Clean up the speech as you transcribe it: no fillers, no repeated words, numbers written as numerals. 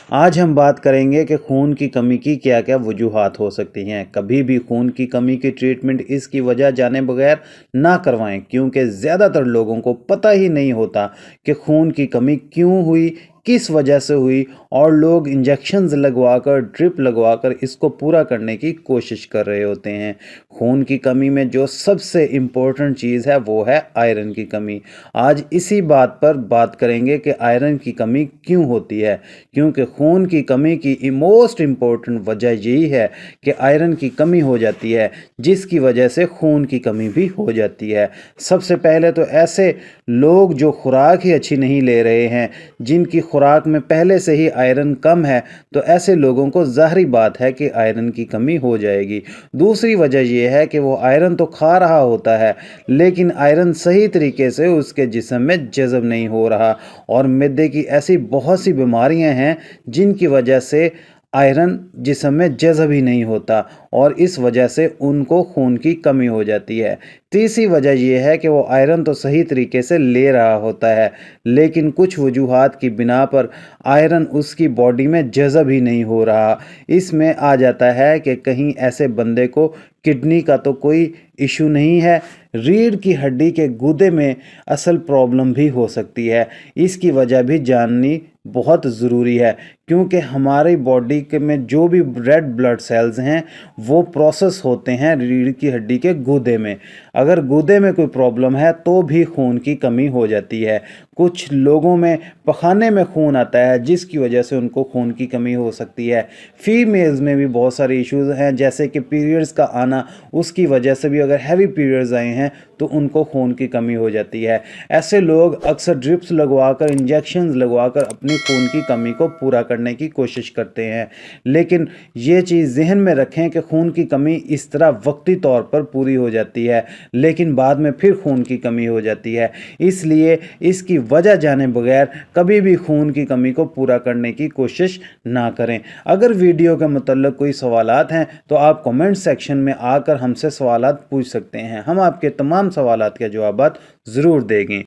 आज हम बात करेंगे कि खून की कमी की क्या क्या वजूहात हो सकती हैं। कभी भी खून की कमी की ट्रीटमेंट इसकी वजह जाने बगैर ना करवाएं, क्योंकि ज़्यादातर लोगों को पता ही नहीं होता कि खून की कमी क्यों हुई, किस वजह से हुई, और लोग इंजेक्शंस लगवाकर, ड्रिप लगवाकर इसको पूरा करने की कोशिश कर रहे होते हैं। खून की कमी में जो सबसे इम्पोर्टेंट चीज़ है वो है आयरन की कमी। आज इसी बात पर बात करेंगे कि आयरन की कमी क्यों होती है, क्योंकि खून की कमी की मोस्ट इम्पोर्टेंट वजह यही है कि आयरन की कमी हो जाती है, जिसकी वजह से खून की कमी भी हो जाती है। सबसे पहले तो ऐसे लोग जो खुराक ही अच्छी नहीं ले रहे हैं, जिनकी खुराक में पहले से ही आयरन कम है, तो ऐसे लोगों को ज़ाहिर बात है कि आयरन की कमी हो जाएगी। दूसरी वजह यह है कि वो आयरन तो खा रहा होता है, लेकिन आयरन सही तरीके से उसके जिस्म में जज़ब नहीं हो रहा, और मैदे की ऐसी बहुत सी बीमारियां हैं जिनकी वजह से आयरन जिस्म में जज़ब ही नहीं होता, और इस वजह से उनको खून की कमी हो जाती है। तीसरी वजह यह है कि वो आयरन तो सही तरीके से ले रहा होता है, लेकिन कुछ वजूहात की बिना पर आयरन उसकी बॉडी में जज़ब ही नहीं हो रहा। इसमें आ जाता है कि कहीं ऐसे बंदे को किडनी का तो कोई इशू नहीं है, रीढ़ की हड्डी के गुर्दे में असल प्रॉब्लम भी हो सकती है। इसकी वजह भी जाननी बहुत ज़रूरी है, क्योंकि हमारी बॉडी के में जो भी रेड ब्लड सेल्स हैं वो प्रोसेस होते हैं रीढ़ की हड्डी के गुर्दे में। अगर गुर्दे में कोई प्रॉब्लम है तो भी खून की कमी हो जाती है। कुछ लोगों में पखाने में खून आता है, जिसकी वजह से उनको खून की कमी हो सकती है। फीमेल्स में भी बहुत सारे इश्यूज हैं, जैसे कि पीरियड्स का आना, उसकी वजह से भी अगर हैवी पीरियड्स आए हैं तो उनको खून की कमी हो जाती है। ऐसे लोग अक्सर ड्रिप्स लगवाकर, इंजेक्शंस लगवाकर अपनी खून की कमी को पूरा करने की कोशिश करते हैं, लेकिन ये चीज़ जहन में रखें कि खून की कमी इस तरह वक्ती तौर पर पूरी हो जाती है, लेकिन बाद में फिर खून की कमी हो जाती है। इसलिए इसकी वजह जाने बगैर कभी भी खून की कमी को पूरा करने की कोशिश ना करें। अगर वीडियो के मतलब कोई सवालात हैं तो आप कमेंट सेक्शन में आकर हमसे सवालात पूछ सकते हैं। हम आपके तमाम सवालात के जवाबात ज़रूर देंगे।